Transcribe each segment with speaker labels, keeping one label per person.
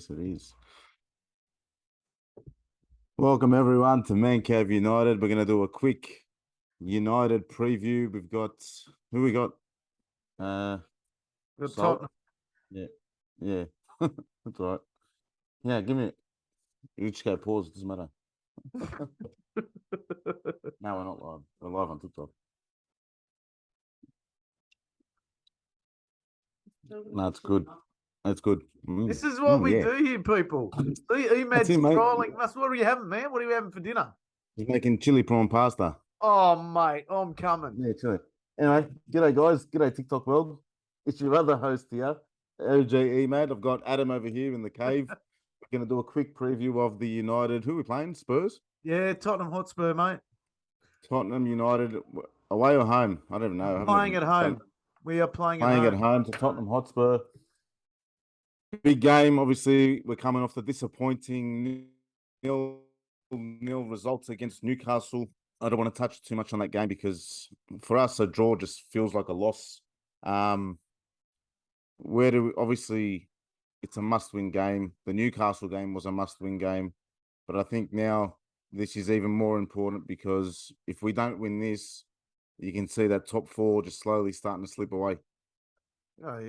Speaker 1: Yes, it is. Welcome everyone to Manchesterunited United. We're going to do a quick United preview. We've got who we got?
Speaker 2: Tottenham.
Speaker 1: Yeah. That's all right. Yeah, give me. You just go pause. It doesn't matter. No, we're not live. We're live on TikTok. No, it's good. That's good.
Speaker 2: This is what we do here, people. Emad's scrolling. What are you having, man? What are you having for dinner?
Speaker 1: He's making chili prawn pasta.
Speaker 2: Oh, mate, I'm coming.
Speaker 1: Yeah, chili. Anyway, g'day, guys. G'day, TikTok world. It's your other host here, OJ Emad. I've got Adam over here in the cave. We're going to do a quick preview of the United. Who are we playing? Spurs?
Speaker 2: Yeah, Tottenham Hotspur, mate.
Speaker 1: Tottenham United. Away or home? I don't know.
Speaker 2: Playing at home. We are playing
Speaker 1: at home to Tottenham Hotspur. Big game. Obviously, we're coming off the disappointing nil results against Newcastle. I don't want to touch too much on that game because for us, a draw just feels like a loss. Obviously, it's a must-win game. The Newcastle game was a must-win game. But I think now this is even more important because if we don't win this, you can see that top four just slowly starting to slip away.
Speaker 2: Oh,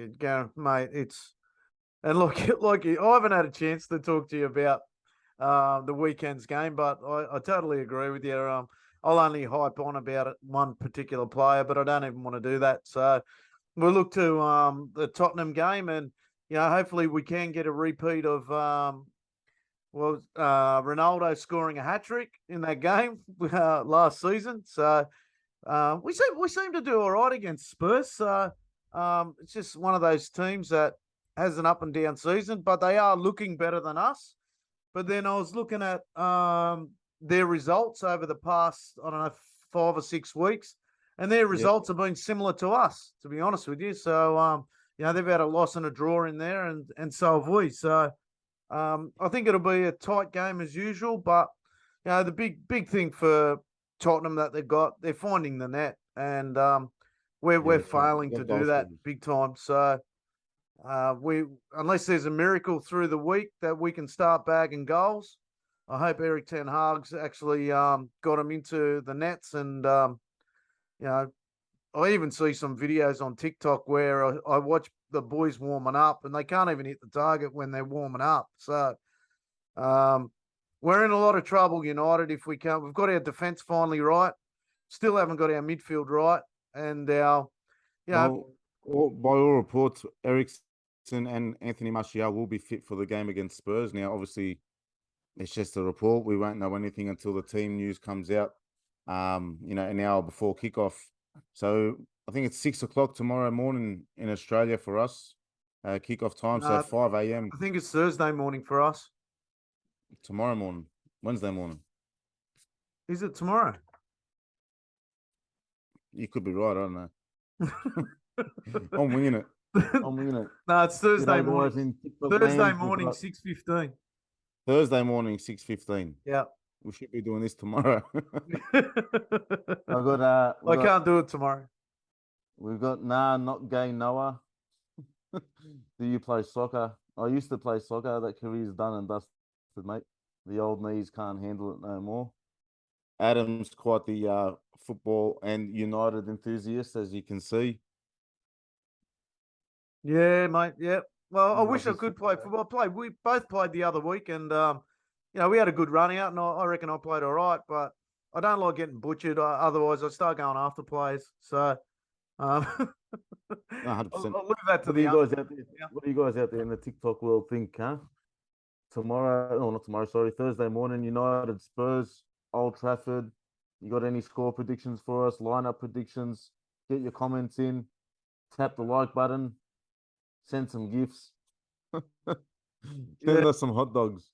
Speaker 2: mate, and look, I haven't had a chance to talk to you about the weekend's game, but I totally agree with you. I'll only hype on about one particular player, but I don't even want to do that. So we'll look to the Tottenham game, and hopefully we can get a repeat of Ronaldo scoring a hat-trick in that game last season. So we seem to do all right against Spurs. So it's just one of those teams that has an up and down season, but they are looking better than us. But then I was looking at their results over the past, 5 or 6 weeks, and their results have been similar to us, to be honest with you. So, they've had a loss and a draw in there, and so have we. So I think it'll be a tight game as usual, but, the big thing for Tottenham that they're finding the net, and we're failing to do that big time. So unless there's a miracle through the week that we can start bagging goals, I hope Eric Ten Hag's actually got them into the nets. And I even see some videos on TikTok where I watch the boys warming up and they can't even hit the target when they're warming up. So we're in a lot of trouble, United, if we can't. We've got our defence finally right. Still haven't got our midfield right. And our,
Speaker 1: by all reports, Eriksen and Anthony Martial will be fit for the game against Spurs. Now, obviously, it's just a report. We won't know anything until the team news comes out, an hour before kickoff. So I think it's 6 o'clock tomorrow morning in Australia for us, kickoff time. So 5 a.m.
Speaker 2: I think it's Thursday morning for us.
Speaker 1: Tomorrow morning, Wednesday morning.
Speaker 2: Is it tomorrow?
Speaker 1: You could be right. I don't know. I'm winging it.
Speaker 2: No, it's Thursday morning. Thursday morning, 6:15.
Speaker 1: Thursday morning, 6:15.
Speaker 2: Yeah.
Speaker 1: We should be doing this tomorrow.
Speaker 2: I can't do it tomorrow.
Speaker 1: We've got not gay Noah. Do you play soccer? I used to play soccer. That career's done and dusted, mate. The old knees can't handle it no more. Adam's quite the football and United enthusiast, as you can see.
Speaker 2: Yeah, mate. Yeah. Well, I wish I could play football. We both played the other week, and we had a good run out, and I reckon I played all right. But I don't like getting butchered. Otherwise, I start going after players. So,
Speaker 1: 100%.
Speaker 2: I'll leave that to
Speaker 1: the guys out there. Yeah. What do you guys out there in the TikTok world think? Huh? Thursday morning, United Spurs, Old Trafford. You got any score predictions for us? Lineup predictions? Get your comments in. Tap the like button. Send some gifts. Send us some hot dogs.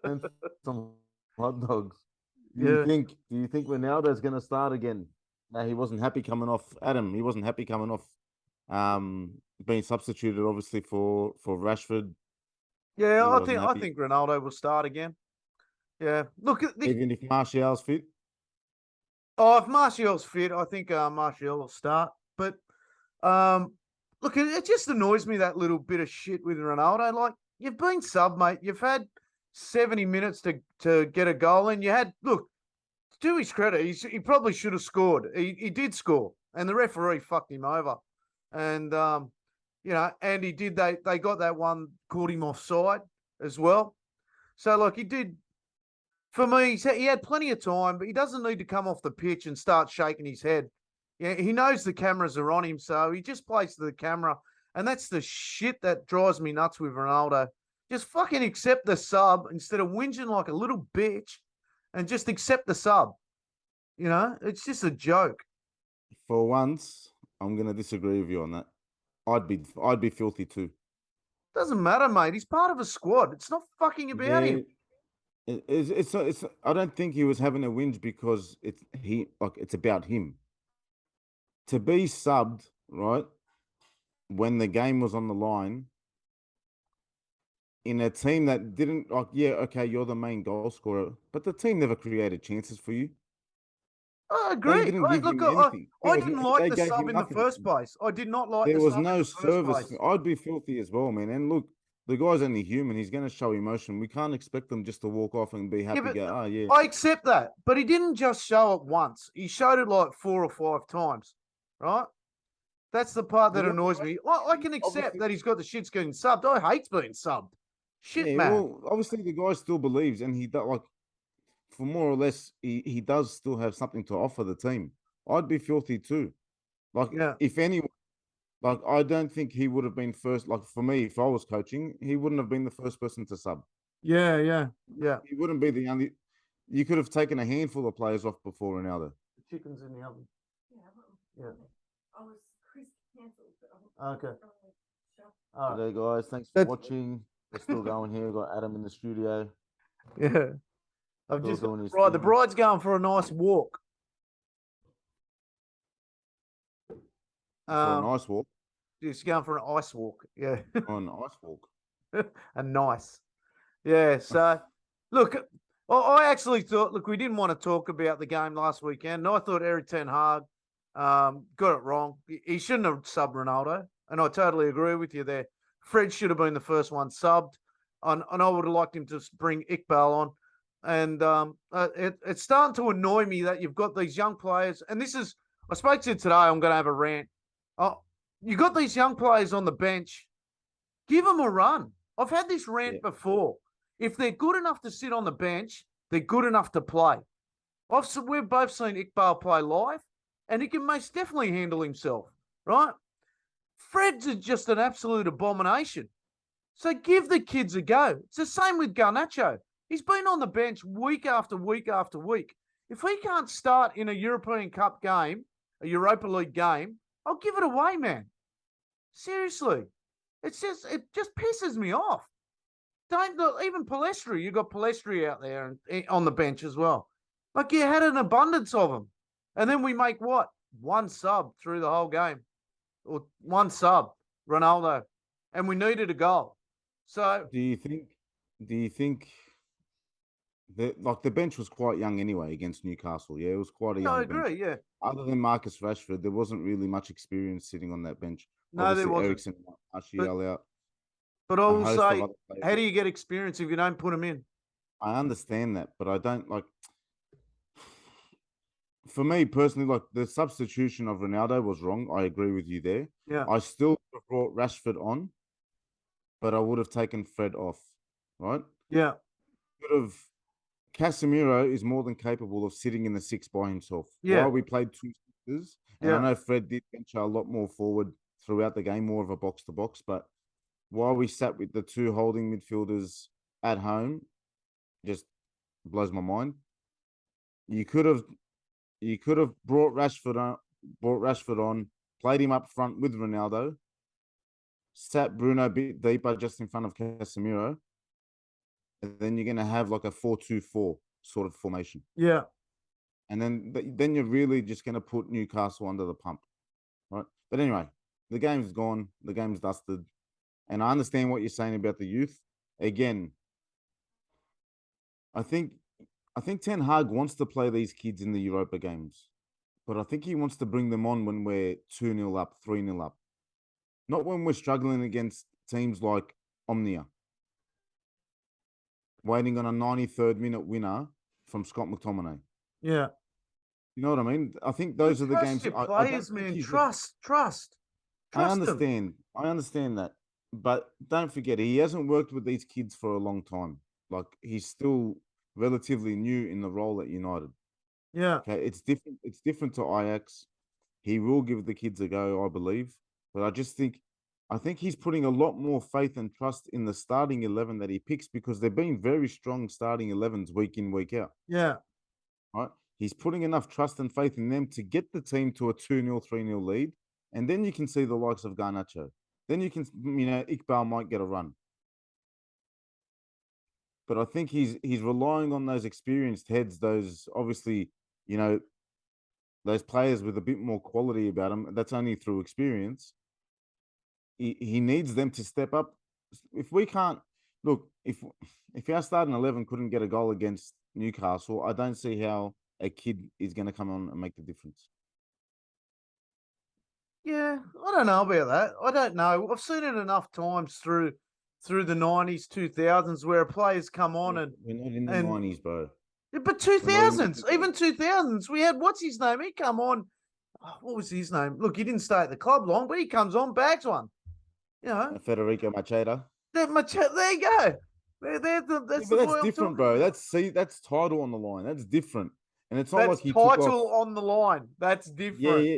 Speaker 1: Send some hot dogs. Do you think Ronaldo's going to start again? No, he wasn't happy coming off. Adam, he wasn't happy coming off. Being substituted, obviously, for Rashford.
Speaker 2: Yeah, I think Ronaldo will start again. Yeah, look,
Speaker 1: even if Martial's fit.
Speaker 2: Oh, if Martial's fit, I think Martial will start. But look, it just annoys me, that little bit of shit with Ronaldo. Like, you've been sub, mate. You've had 70 minutes to get a goal in. You had, look, to his credit, he probably should have scored. He did score, and the referee fucked him over. And, and he did, they got that one, caught him offside as well. So, like, he did, for me, he had plenty of time, but he doesn't need to come off the pitch and start shaking his head. Yeah, he knows the cameras are on him, so he just plays to the camera. And that's the shit that drives me nuts with Ronaldo. Just fucking accept the sub instead of whinging like a little bitch and just accept the sub. It's just a joke.
Speaker 1: For once, I'm going to disagree with you on that. I'd be filthy too.
Speaker 2: Doesn't matter, mate. He's part of a squad. It's not fucking about him.
Speaker 1: It's. I don't think he was having a whinge because it's about him. To be subbed, right, when the game was on the line, in a team that didn't, okay, you're the main goal scorer, but the team never created chances for you.
Speaker 2: I agree.
Speaker 1: They didn't give him anything.
Speaker 2: I didn't like the sub in the first place. I did not like the sub. There was no service.
Speaker 1: I'd be filthy as well, man. And look, the guy's only human. He's going to show emotion. We can't expect them just to walk off and be happy.
Speaker 2: I accept that. But he didn't just show it once. He showed it like 4 or 5 times, right? That's the part that annoys me. I can accept that he's got the shits getting subbed. I hate being subbed. Shit, man. Well,
Speaker 1: obviously the guy still believes, and he does, like, for more or less, he does still have something to offer the team. I'd be filthy too. Like, if anyone, like, I don't think he would have been first. Like, for me, if I was coaching, he wouldn't have been the first person to sub.
Speaker 2: Yeah.
Speaker 1: He wouldn't be the only. You could have taken a handful of players off before Ronaldo.
Speaker 2: The chicken's in the oven. Yeah.
Speaker 3: I was cancelled.
Speaker 2: Okay.
Speaker 1: Okay, guys. Thanks for watching. We're still going here. We've got Adam in the studio.
Speaker 2: Yeah. The bride's going for a nice walk.
Speaker 1: For a nice walk?
Speaker 2: She's going for an ice walk. Yeah.
Speaker 1: An ice walk.
Speaker 2: A nice. Yeah. So, look, I actually thought, we didn't want to talk about the game last weekend. And I thought Erik ten Hag got it wrong. He shouldn't have subbed Ronaldo. And I totally agree with you there. Fred should have been the first one subbed. And I would have liked him to bring Iqbal on. And it's starting to annoy me that you've got these young players. And I spoke to you today. I'm going to have a rant. You got these young players on the bench. Give them a run. I've had this rant before. If they're good enough to sit on the bench, they're good enough to play. We've both seen Iqbal play live, and he can most definitely handle himself, right? Fred's just an absolute abomination. So give the kids a go. It's the same with Garnacho. He's been on the bench week after week after week. If he can't start in a European Cup game, a Europa League game, I'll give it away, man. Seriously. It just pisses me off. Even Palestri, you got Palestri out there and on the bench as well. Like, you had an abundance of them. And then we make what? One sub through the whole game. Or one sub, Ronaldo. And we needed a goal. So
Speaker 1: do you think that the bench was quite young anyway against Newcastle? Yeah, it was quite a young bench.
Speaker 2: I agree, yeah.
Speaker 1: Other than Marcus Rashford, there wasn't really much experience sitting on that bench.
Speaker 2: No,
Speaker 1: obviously,
Speaker 2: there wasn't.
Speaker 1: Eriksen, Martial out.
Speaker 2: But I will say, how do you get experience if you don't put them in?
Speaker 1: I understand that, but I don't like. For me personally, like, the substitution of Ronaldo was wrong. I agree with you there.
Speaker 2: Yeah.
Speaker 1: I still brought Rashford on, but I would have taken Fred off, right?
Speaker 2: Yeah.
Speaker 1: Casemiro is more than capable of sitting in the 6 by himself.
Speaker 2: Yeah.
Speaker 1: While we played 2 sisters, and I know Fred did venture a lot more forward throughout the game, more of a box-to-box, but while we sat with the 2 holding midfielders at home, just blows my mind. You could have brought Rashford on, played him up front with Ronaldo, sat Bruno a bit deeper just in front of Casemiro, and then you're going to have like a 4-2-4 sort of formation.
Speaker 2: Yeah.
Speaker 1: And then you're really just going to put Newcastle under the pump, right? But anyway, the game's gone. The game's dusted. And I understand what you're saying about the youth. Again, I think Ten Hag wants to play these kids in the Europa games, but I think he wants to bring them on when we're 2-0 up, 3-0 up. Not when we're struggling against teams like Omnia. waiting on a 93rd minute winner from Scott McTominay.
Speaker 2: Yeah.
Speaker 1: You know what I mean? I think those are the games.
Speaker 2: Your
Speaker 1: I
Speaker 2: players,
Speaker 1: don't think
Speaker 2: man.
Speaker 1: he's
Speaker 2: Trust
Speaker 1: I
Speaker 2: them.
Speaker 1: understand. I understand that. But don't forget, he hasn't worked with these kids for a long time. Like, he's still relatively new in the role at United.
Speaker 2: Yeah.
Speaker 1: Okay, it's different. It's different to Ajax. He will give the kids a go, I believe. But I think he's putting a lot more faith and trust in the starting 11 that he picks, because they've been very strong starting 11s week in, week out.
Speaker 2: Yeah.
Speaker 1: Right? He's putting enough trust and faith in them to get the team to a 2-0, 3-0 lead. And then you can see the likes of Garnacho. Then you can, Iqbal might get a run. But I think he's relying on those experienced heads, those obviously, those players with a bit more quality about them. That's only through experience. He needs them to step up. If we can't look, if our starting 11 couldn't get a goal against Newcastle, I don't see how a kid is going to come on and make the difference.
Speaker 2: Yeah, I don't know about that. I don't know. I've seen it enough times through the 90s, 2000s, where players come on
Speaker 1: we're not in the 90s, bro.
Speaker 2: But 2000s, even 2000s, we had, what's his name? He come on. Oh, what was his name? Look, he didn't stay at the club long, but he comes on, bags one.
Speaker 1: Federico Machado.
Speaker 2: There you go. That's the
Speaker 1: that's
Speaker 2: boy
Speaker 1: different, bro. That's title on the line. That's different, and it's not like he took off.
Speaker 2: on the line. That's different.
Speaker 1: Yeah,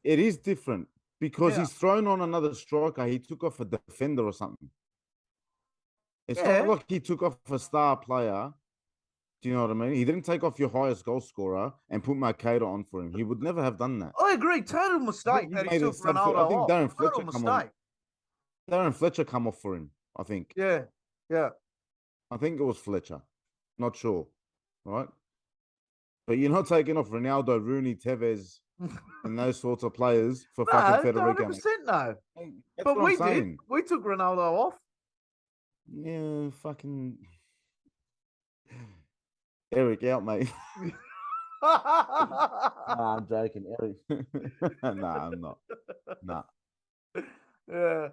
Speaker 1: it is different because he's thrown on another striker. He took off a defender or something. It's not like he took off a star player. Do you know what I mean? He didn't take off your highest goal scorer and put Mercator on for him. He would never have done that.
Speaker 2: I agree. Total mistake that he took Ronaldo
Speaker 1: I think Darren
Speaker 2: off.
Speaker 1: Fletcher come on. Darren Fletcher come off for him, I think.
Speaker 2: Yeah.
Speaker 1: I think it was Fletcher. Not sure. Right? But you're not taking off Ronaldo, Rooney, Tevez, and those sorts of players for fucking Federico.
Speaker 2: 100% no.
Speaker 1: But
Speaker 2: we did. We took Ronaldo off.
Speaker 1: Yeah, fucking Eric out, mate. Nah, I'm joking, Eric. Nah, I'm not. Nah.
Speaker 2: Yeah.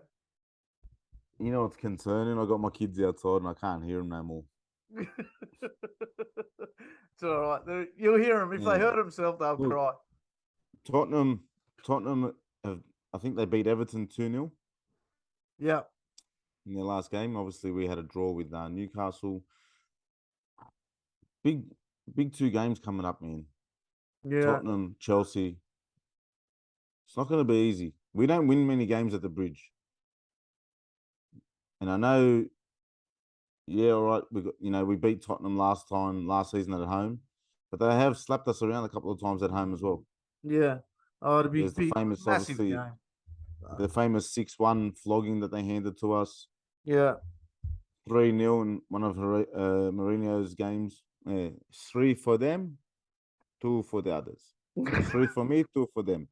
Speaker 1: You know what's concerning? I got my kids outside and I can't hear them no more.
Speaker 2: It's all right. You'll hear them. If they hurt themselves, they'll cry.
Speaker 1: Tottenham I think they beat Everton 2-0.
Speaker 2: Yeah.
Speaker 1: In their last game. Obviously, we had a draw with Newcastle. Big 2 games coming up, man.
Speaker 2: Yeah.
Speaker 1: Tottenham, Chelsea. It's not going to be easy. We don't win many games at the Bridge. And I know, all right, we beat Tottenham last season at home, but they have slapped us around a couple of times at home as well.
Speaker 2: Yeah. Oh, it'd be
Speaker 1: There's the famous, obviously,
Speaker 2: game.
Speaker 1: The famous 6-1 flogging that they handed to us.
Speaker 2: Yeah.
Speaker 1: 3-0 in one of Mourinho's games. 3 for them, 2 for the others. 3 for me, 2 for them.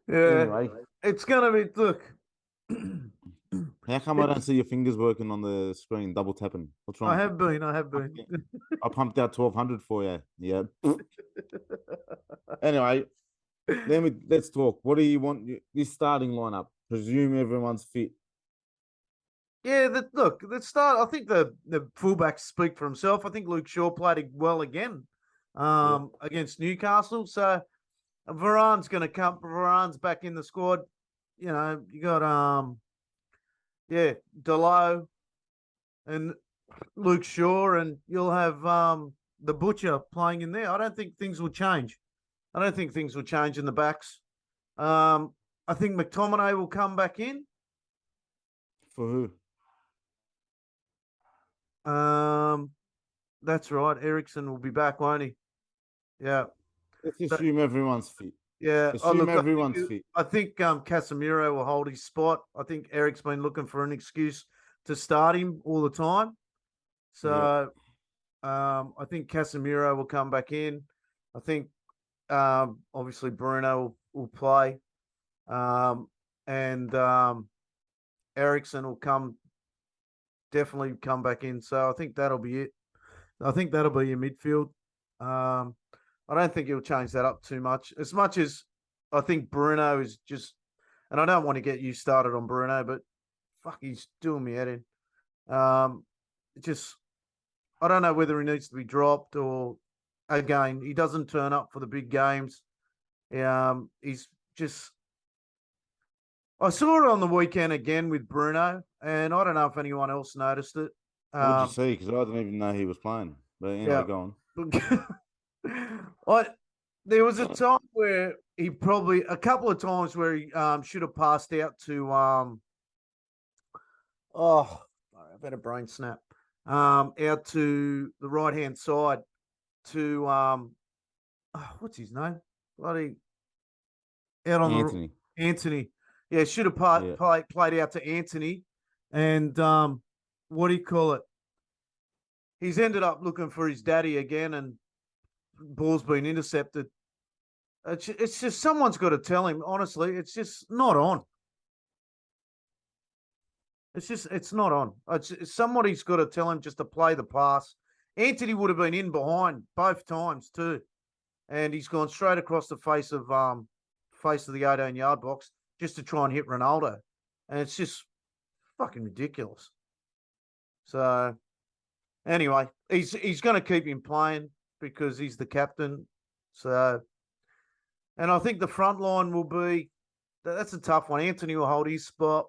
Speaker 2: Yeah.
Speaker 1: Anyway,
Speaker 2: it's gonna be. Look.
Speaker 1: How come I don't see your fingers working on the screen, double tapping? What's wrong?
Speaker 2: I have been.
Speaker 1: I pumped out 1,200 for you. Yeah. Anyway, let's talk. What do you want? This starting lineup. Presume everyone's fit.
Speaker 2: Yeah, let's start. I think the fullbacks speak for himself. I think Luke Shaw played well again against Newcastle. So Varane's going to come. Varane's back in the squad. You got Delo and Luke Shaw, and you'll have the Butcher playing in there. I don't think things will change. I don't think things will change in the backs. I think McTominay will come back in.
Speaker 1: For who?
Speaker 2: That's right. Ericsson will be back, won't he? Yeah.
Speaker 1: Let's assume everyone's fit.
Speaker 2: Yeah.
Speaker 1: Everyone's fit.
Speaker 2: I think Casemiro will hold his spot. I think Eric's been looking for an excuse to start him all the time. So I think Casemiro will come back in. I think obviously Bruno will play. And Ericsson will definitely come back in. So I think that'll be it. I think that'll be your midfield. I don't think he'll change that up too much. As much as I think Bruno is just, and I don't want to get you started on Bruno, but fuck, he's doing me head in. Just I don't know whether he needs to be dropped or again he doesn't turn up for the big games. He's just. I saw it on the weekend again with Bruno, and I don't know if anyone else noticed it.
Speaker 1: What'd you see? Because I didn't even know he was playing. But anyway,
Speaker 2: Yeah.
Speaker 1: go on.
Speaker 2: There was a time where he probably a couple of times where he should have passed out to I've had a brain snap. Out to the right hand side to what's his name? Bloody out on
Speaker 1: Anthony.
Speaker 2: the Anthony. Yeah, should have played out to Anthony, and what do you call it? He's ended up looking for his daddy again, and ball's been intercepted. It's just someone's got to tell him. Honestly, it's just not on. It's not on. Somebody's got to tell him just to play the pass. Anthony would have been in behind both times too, and he's gone straight across the face of the 18-yard box just to try and hit Ronaldo, and it's just fucking ridiculous. So anyway, he's going to keep him playing because he's the captain. So, and I think the front line will be that's a tough one. Anthony will hold his spot.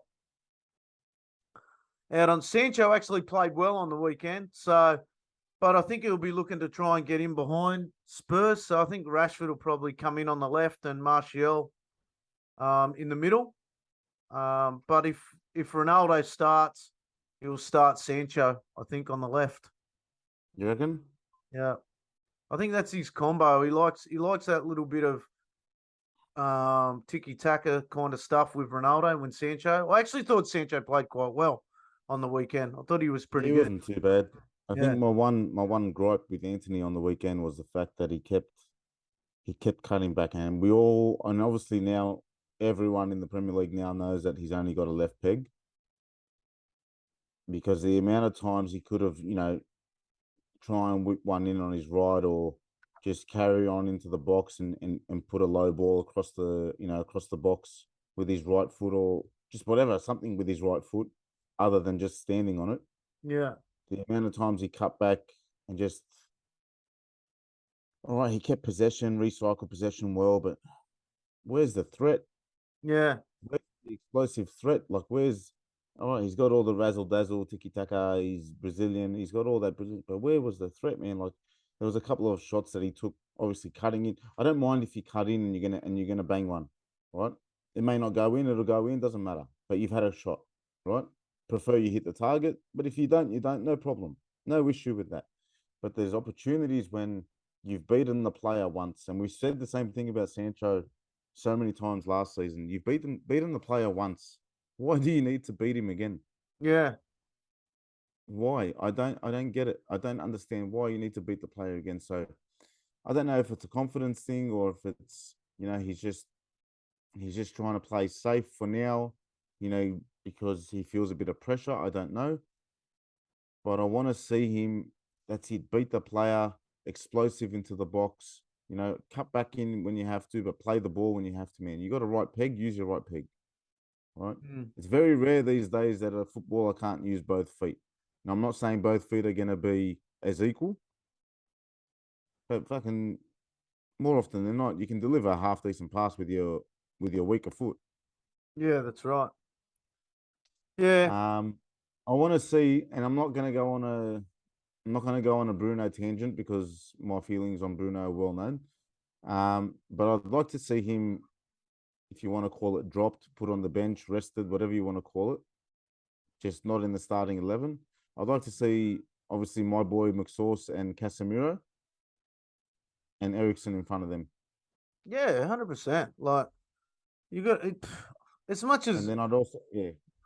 Speaker 2: Out on Sancho actually played well on the weekend, so but I think he'll be looking to try and get in behind Spurs. So I think Rashford will probably come in on the left and Martial in the middle. But if Ronaldo starts, he'll start Sancho, I think, on the left.
Speaker 1: You reckon?
Speaker 2: Yeah. I think that's his combo. He likes that little bit of tiki-taka kind of stuff with Ronaldo when Sancho. I actually thought Sancho played quite well on the weekend. I thought he was pretty good.
Speaker 1: He wasn't too bad. I think my one gripe with Anthony on the weekend was the fact that he kept cutting back, and obviously now everyone in the Premier League now knows that he's only got a left peg, because the amount of times he could have, try and whip one in on his right, or just carry on into the box and put a low ball across the box with his right foot, or just whatever, something with his right foot other than just standing on it.
Speaker 2: Yeah.
Speaker 1: The amount of times he cut back and just, all right, he kept possession, recycled possession well, but where's the threat?
Speaker 2: Yeah.
Speaker 1: Where's the explosive threat? Like, all right, he's got all the razzle-dazzle, tiki-taka, he's Brazilian, he's got all that, but where was the threat, man? Like, there was a couple of shots that he took, obviously cutting in. I don't mind if you cut in and you're gonna bang one, right? It may not go in, it'll go in, doesn't matter. But you've had a shot, right? Prefer you hit the target, but if you don't, no problem. No issue with that. But there's opportunities when you've beaten the player once, and we said the same thing about Sancho so many times last season. You've beaten the player once. Why do you need to beat him again?
Speaker 2: Yeah.
Speaker 1: Why? I don't get it. I don't understand why you need to beat the player again. So I don't know if it's a confidence thing or if it's, he's just trying to play safe for now, because he feels a bit of pressure. I don't know. But I want to see him, that's it, beat the player, explosive into the box, cut back in when you have to, but play the ball when you have to, man. You got a right peg, use your right peg. Right? It's very rare these days that a footballer can't use both feet. Now, I'm not saying both feet are going to be as equal, but fucking more often than not, you can deliver a half decent pass with your weaker foot.
Speaker 2: Yeah, that's right. Yeah.
Speaker 1: I want to see, and I'm not going to go on a Bruno tangent because my feelings on Bruno are well known. But I'd like to see him, if you want to call it dropped, put on the bench, rested, whatever you want to call it, just not in the starting 11. I'd like to see, obviously, my boy McSauce and Casemiro and Eriksen in front of them.
Speaker 2: Yeah, 100%. Like, you got it, as much as.
Speaker 1: And then I'd also,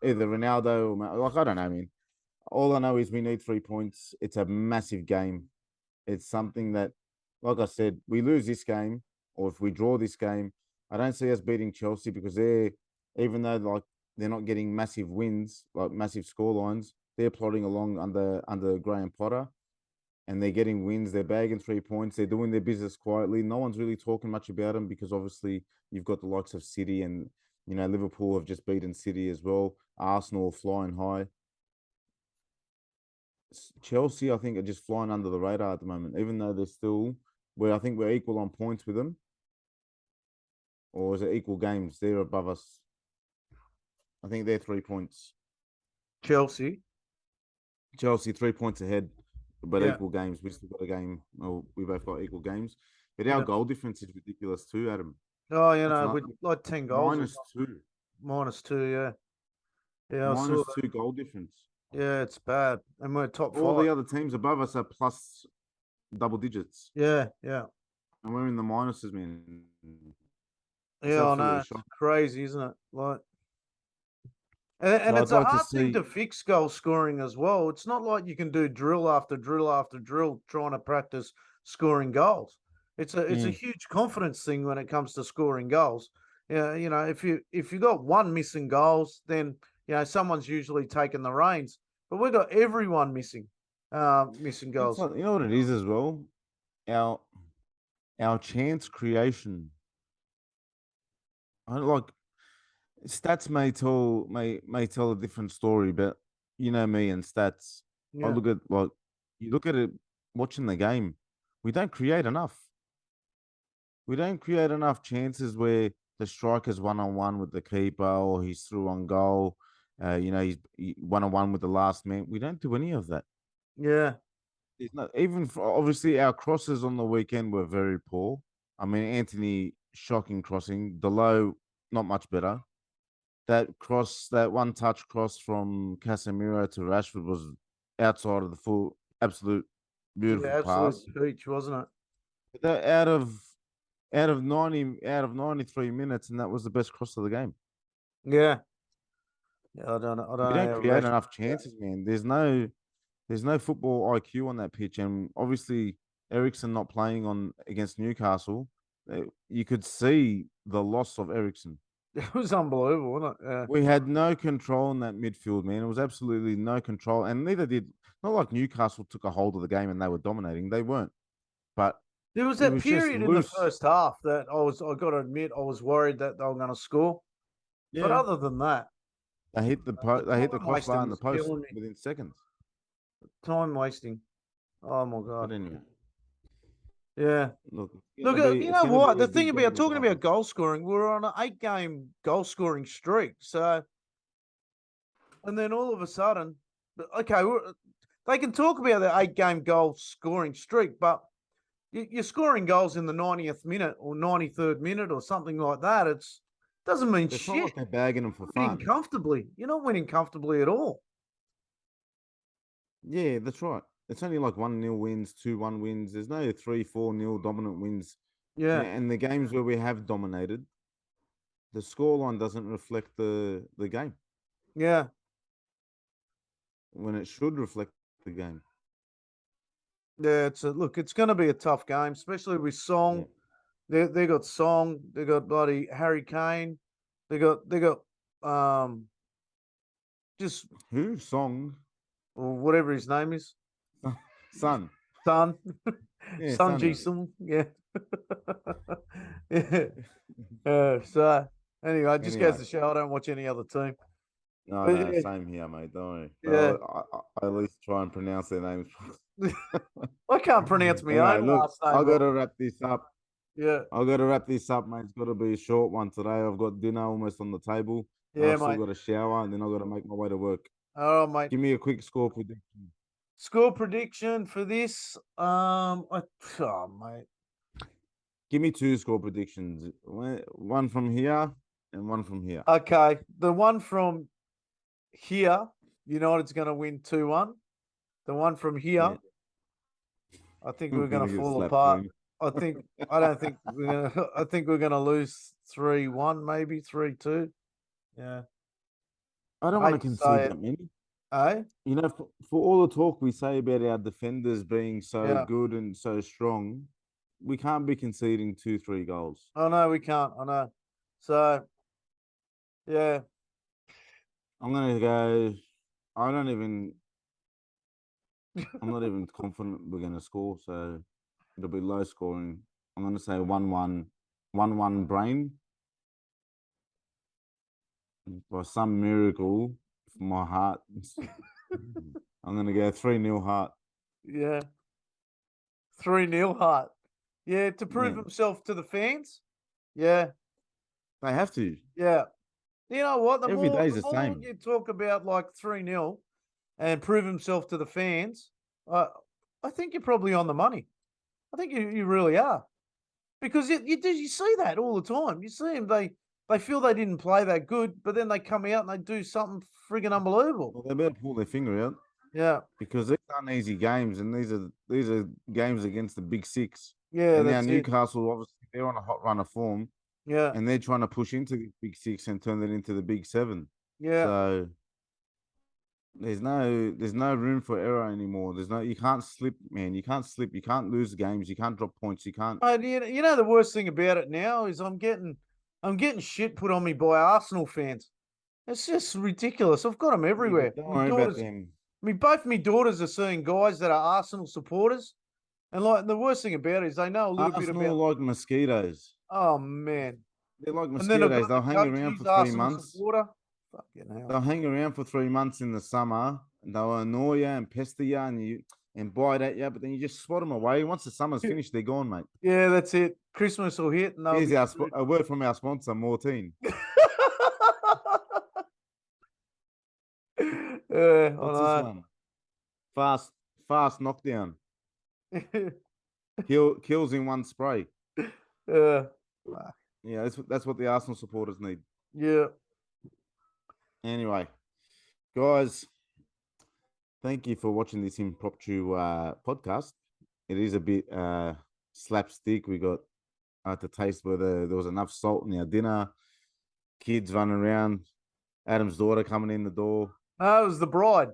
Speaker 1: either Ronaldo or, I don't know, I mean, all I know is we need 3 points. It's a massive game. It's something that, like I said, we lose this game, or if we draw this game, I don't see us beating Chelsea, because even though they're not getting massive wins, like massive scorelines, they're plodding along under Graham Potter, and they're getting wins. They're bagging 3 points. They're doing their business quietly. No one's really talking much about them, because obviously you've got the likes of City and Liverpool have just beaten City as well. Arsenal flying high. Chelsea, I think, are just flying under the radar at the moment, even though they're still where I think we're equal on points with them. Or is it equal games? They're above us. I think they're 3 points.
Speaker 2: Chelsea
Speaker 1: 3 points ahead, but
Speaker 2: Yeah.
Speaker 1: equal games. We still got a game. Well, we both got equal games. But
Speaker 2: Yeah.
Speaker 1: our goal difference is ridiculous too, Adam.
Speaker 2: Oh,
Speaker 1: That's
Speaker 2: with like 10 goals.
Speaker 1: -2.
Speaker 2: -2, yeah. Yeah, I saw
Speaker 1: Minus
Speaker 2: that.
Speaker 1: 2 goal difference.
Speaker 2: Yeah, it's bad. And we're top
Speaker 1: All
Speaker 2: 5.
Speaker 1: the other teams above us are plus double digits.
Speaker 2: Yeah, yeah.
Speaker 1: And we're in the minuses, man. It's
Speaker 2: Yeah, I know.
Speaker 1: absolutely
Speaker 2: It's
Speaker 1: shocking.
Speaker 2: crazy, isn't it? And
Speaker 1: So
Speaker 2: it's
Speaker 1: I'd
Speaker 2: a
Speaker 1: like to
Speaker 2: hard thing to
Speaker 1: see.
Speaker 2: fix goal scoring as well. It's not like you can do drill after drill after drill trying to practice scoring goals. It's a huge confidence thing when it comes to scoring goals. Yeah, if you got one missing goals, then someone's usually taken the reins. But we've got everyone missing
Speaker 1: It's
Speaker 2: goals.
Speaker 1: like, you know what it is as well? Our our chance creation. I don't like stats may tell a different story, but you know me and stats. I
Speaker 2: Yeah,
Speaker 1: look at like you look at it watching the game. We don't create enough. We don't create enough chances where the striker's 1-on-1 with the keeper or he's through on goal. He's 1-on-1 with the last man. We don't do any of that.
Speaker 2: yeah,
Speaker 1: There's not even obviously our crosses on the weekend were very poor. I mean, Anthony shocking crossing. Delo not much better. That one touch cross from Casemiro to Rashford was outside of the full, absolute
Speaker 2: yeah.
Speaker 1: beautiful
Speaker 2: Absolute
Speaker 1: pass.
Speaker 2: peach, wasn't it?
Speaker 1: But out of 93 minutes, and that was the best cross of the game.
Speaker 2: Yeah, yeah. I don't know.
Speaker 1: We don't
Speaker 2: How
Speaker 1: create enough chances, man. There's no football IQ on that pitch, and obviously Ericsson not playing on against Newcastle, you could see the loss of Ericsson.
Speaker 2: It was unbelievable, wasn't it? Yeah.
Speaker 1: We had no control in that midfield, man. It was absolutely no control, and neither did not like Newcastle took a hold of the game and they were dominating. They weren't, but
Speaker 2: There was
Speaker 1: it
Speaker 2: that
Speaker 1: was just
Speaker 2: period in the
Speaker 1: loose.
Speaker 2: first half that I got to admit, I was worried that they were going to score. But
Speaker 1: Yeah,
Speaker 2: other than that,
Speaker 1: they hit the they hit the
Speaker 2: time wasting
Speaker 1: crossbar and the
Speaker 2: was
Speaker 1: post
Speaker 2: killing me.
Speaker 1: within seconds.
Speaker 2: Time wasting. Oh my
Speaker 1: But
Speaker 2: god.
Speaker 1: anyway,
Speaker 2: Yeah.
Speaker 1: look,
Speaker 2: Look, you
Speaker 1: it's
Speaker 2: know
Speaker 1: gonna
Speaker 2: what?
Speaker 1: be a
Speaker 2: The thing
Speaker 1: big
Speaker 2: about
Speaker 1: game
Speaker 2: talking about
Speaker 1: regardless.
Speaker 2: goal scoring, we're on an 8-game goal scoring streak. So, and then all of a sudden, okay, they can talk about the 8-game goal scoring streak, but you're scoring goals in the 90th minute or 93rd minute or something like that. Doesn't mean
Speaker 1: It's not
Speaker 2: shit.
Speaker 1: like they're bagging them for
Speaker 2: Winning
Speaker 1: fun.
Speaker 2: comfortably. You're not winning comfortably at all.
Speaker 1: Yeah, that's right. It's only like 1-0 wins, 2-1 wins. There's no 3-4-0 dominant wins.
Speaker 2: Yeah.
Speaker 1: And the games where we have dominated, the scoreline doesn't reflect the game
Speaker 2: Yeah.
Speaker 1: when it should reflect the game.
Speaker 2: Yeah. It's going to be a tough game, especially with Song. They got Song. They got bloody Harry Kane. They got just
Speaker 1: Who? Song?
Speaker 2: or whatever his name is.
Speaker 1: Son.
Speaker 2: Son.
Speaker 1: Yeah,
Speaker 2: Son Ji
Speaker 1: Son.
Speaker 2: Sung. Yeah. Yeah. So anyway, just goes
Speaker 1: Anyway.
Speaker 2: to show I don't watch any other team.
Speaker 1: No,
Speaker 2: But
Speaker 1: no,
Speaker 2: yeah,
Speaker 1: same here, mate. Don't worry.
Speaker 2: yeah.
Speaker 1: I at least try and pronounce their names.
Speaker 2: I can't pronounce my
Speaker 1: Anyway,
Speaker 2: own
Speaker 1: look,
Speaker 2: last name
Speaker 1: I got
Speaker 2: right.
Speaker 1: to wrap this up.
Speaker 2: Yeah.
Speaker 1: I got to wrap this up, mate. It's got to be a short one today. I've got dinner almost on the table. And
Speaker 2: Yeah,
Speaker 1: I've still
Speaker 2: mate.
Speaker 1: got to shower, and then I've got to make my way to work.
Speaker 2: All right, mate.
Speaker 1: Give me a quick score prediction.
Speaker 2: Score prediction for this. Mate.
Speaker 1: Give me 2 score predictions. One from here and one from here.
Speaker 2: Okay. The one from here, United's going to win 2-1. The one from here,
Speaker 1: Yeah.
Speaker 2: I think
Speaker 1: We're
Speaker 2: we're going
Speaker 1: gonna
Speaker 2: to
Speaker 1: get
Speaker 2: fall
Speaker 1: slapped
Speaker 2: apart.
Speaker 1: three.
Speaker 2: I don't think we're going to, I think we're going to lose 3-1, maybe 3-2. Yeah.
Speaker 1: I don't
Speaker 2: I
Speaker 1: want to
Speaker 2: hate to
Speaker 1: concede
Speaker 2: say it.
Speaker 1: that many.
Speaker 2: Eh?
Speaker 1: For all the talk we say about our defenders being so
Speaker 2: Yeah.
Speaker 1: good and so strong, we can't be conceding 2-3 goals.
Speaker 2: Oh, no, we can't. I know. So, yeah.
Speaker 1: I'm gonna go. I don't even. I'm not even confident we're gonna score, so it'll be low scoring. I'm gonna say 1-1, 1-1 brain. by some miracle, for my heart, I'm going to go 3-0 Heart.
Speaker 2: Yeah. 3-0 Hart. Yeah, to prove
Speaker 1: Yeah.
Speaker 2: himself to the fans. Yeah.
Speaker 1: They have to.
Speaker 2: Yeah. You know what? The
Speaker 1: Every
Speaker 2: more,
Speaker 1: day's
Speaker 2: the
Speaker 1: the
Speaker 2: more
Speaker 1: same.
Speaker 2: you talk about like 3-0 and prove himself to the fans, I think you're probably on the money. I think you really are. Because you see that all the time. You see them, they feel they didn't play that good, but then they come out and they do something friggin' unbelievable.
Speaker 1: Well, they better pull their finger out
Speaker 2: Yeah.
Speaker 1: because these aren't easy games, and these are games against the big six.
Speaker 2: Yeah,
Speaker 1: And now
Speaker 2: that's it.
Speaker 1: Newcastle, obviously, they're on a hot run of form,
Speaker 2: Yeah.
Speaker 1: and they're trying to push into the big six and turn it into the big seven.
Speaker 2: Yeah.
Speaker 1: So there's no room for error anymore. You can't slip, man. You can't slip. You can't lose games. You can't drop points. You can't.
Speaker 2: You know the worst thing about it now is I'm getting shit put on me by Arsenal fans. It's just ridiculous. I've got them everywhere.
Speaker 1: Don't
Speaker 2: My
Speaker 1: worry about
Speaker 2: daughters,
Speaker 1: them.
Speaker 2: both my daughters are seeing guys that are Arsenal supporters, and like the worst thing about it is they know a little bit
Speaker 1: Arsenal
Speaker 2: about.
Speaker 1: are like mosquitoes.
Speaker 2: Oh man!
Speaker 1: They're like
Speaker 2: And then I've
Speaker 1: mosquitoes.
Speaker 2: got
Speaker 1: They'll
Speaker 2: the
Speaker 1: hang
Speaker 2: coach,
Speaker 1: around
Speaker 2: he's
Speaker 1: for 3
Speaker 2: Arsenal
Speaker 1: months.
Speaker 2: supporter. Fucking hell.
Speaker 1: They'll hang around for 3 months in the summer, and they'll annoy you and pester you and bite at you. But then you just swat them away. Once the summer's finished, they're gone, mate.
Speaker 2: Yeah, that's it. Christmas will hit, and they'll
Speaker 1: Here's
Speaker 2: be
Speaker 1: a word from our sponsor, Mortine.
Speaker 2: Yeah,
Speaker 1: What's this one? Fast knockdown. Kills in one spray.
Speaker 2: Yeah.
Speaker 1: Yeah, that's what the Arsenal supporters need.
Speaker 2: Yeah.
Speaker 1: Anyway, guys, thank you for watching this impromptu podcast. It is a bit slapstick. We got to taste whether there was enough salt in our dinner. Kids running around. Adam's daughter coming in the door.
Speaker 2: No, it was the bride.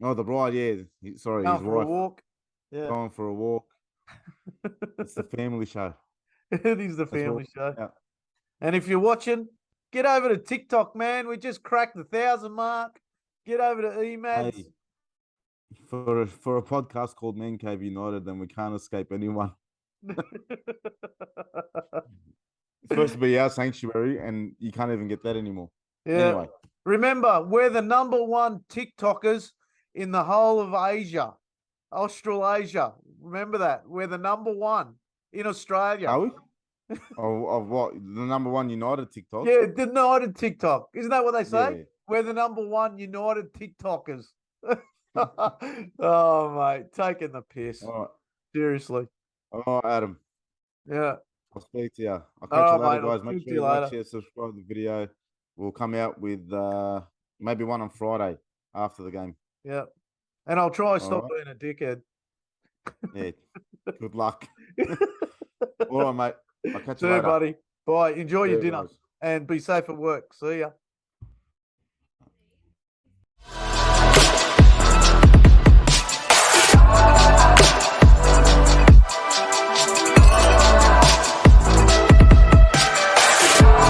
Speaker 1: Oh, the bride, yeah. Sorry,
Speaker 2: Going
Speaker 1: his
Speaker 2: for a
Speaker 1: wife.
Speaker 2: walk. Yeah.
Speaker 1: Going for a walk. It's the family show.
Speaker 2: It is the
Speaker 1: That's what
Speaker 2: family
Speaker 1: it's
Speaker 2: show.
Speaker 1: about.
Speaker 2: And if you're watching, get over to TikTok, man. We just cracked the 1,000 mark. Get over to EMADS.
Speaker 1: Hey, for a podcast called Man Cave United, then we can't escape anyone. It's supposed to be our sanctuary, and you can't even get that anymore.
Speaker 2: Yeah.
Speaker 1: Anyway,
Speaker 2: remember, we're the #1 TikTokers in the whole of Asia, Australasia. Remember that. We're the #1 in Australia.
Speaker 1: are we? of what? The #1 United TikTok?
Speaker 2: Yeah, the United TikTok. Isn't that what they say?
Speaker 1: Yeah.
Speaker 2: We're the #1 United TikTokers. Oh, mate, taking the piss.
Speaker 1: All right.
Speaker 2: Seriously.
Speaker 1: All right, Adam.
Speaker 2: Yeah.
Speaker 1: I'll speak to you. I'll
Speaker 2: All
Speaker 1: catch you
Speaker 2: right,
Speaker 1: later,
Speaker 2: mate. I'll
Speaker 1: guys. Make
Speaker 2: speak
Speaker 1: sure
Speaker 2: to
Speaker 1: you
Speaker 2: you
Speaker 1: like,
Speaker 2: later.
Speaker 1: share, subscribe to the video. We'll come out with maybe one on Friday after the game.
Speaker 2: Yeah. And I'll try stop
Speaker 1: right.
Speaker 2: being a dickhead.
Speaker 1: Yeah. Good luck. All right, mate. I'll catch
Speaker 2: See
Speaker 1: you
Speaker 2: you,
Speaker 1: later.
Speaker 2: buddy. Bye. Enjoy
Speaker 1: See
Speaker 2: your
Speaker 1: you
Speaker 2: dinner
Speaker 1: guys.
Speaker 2: and be safe at work. See ya.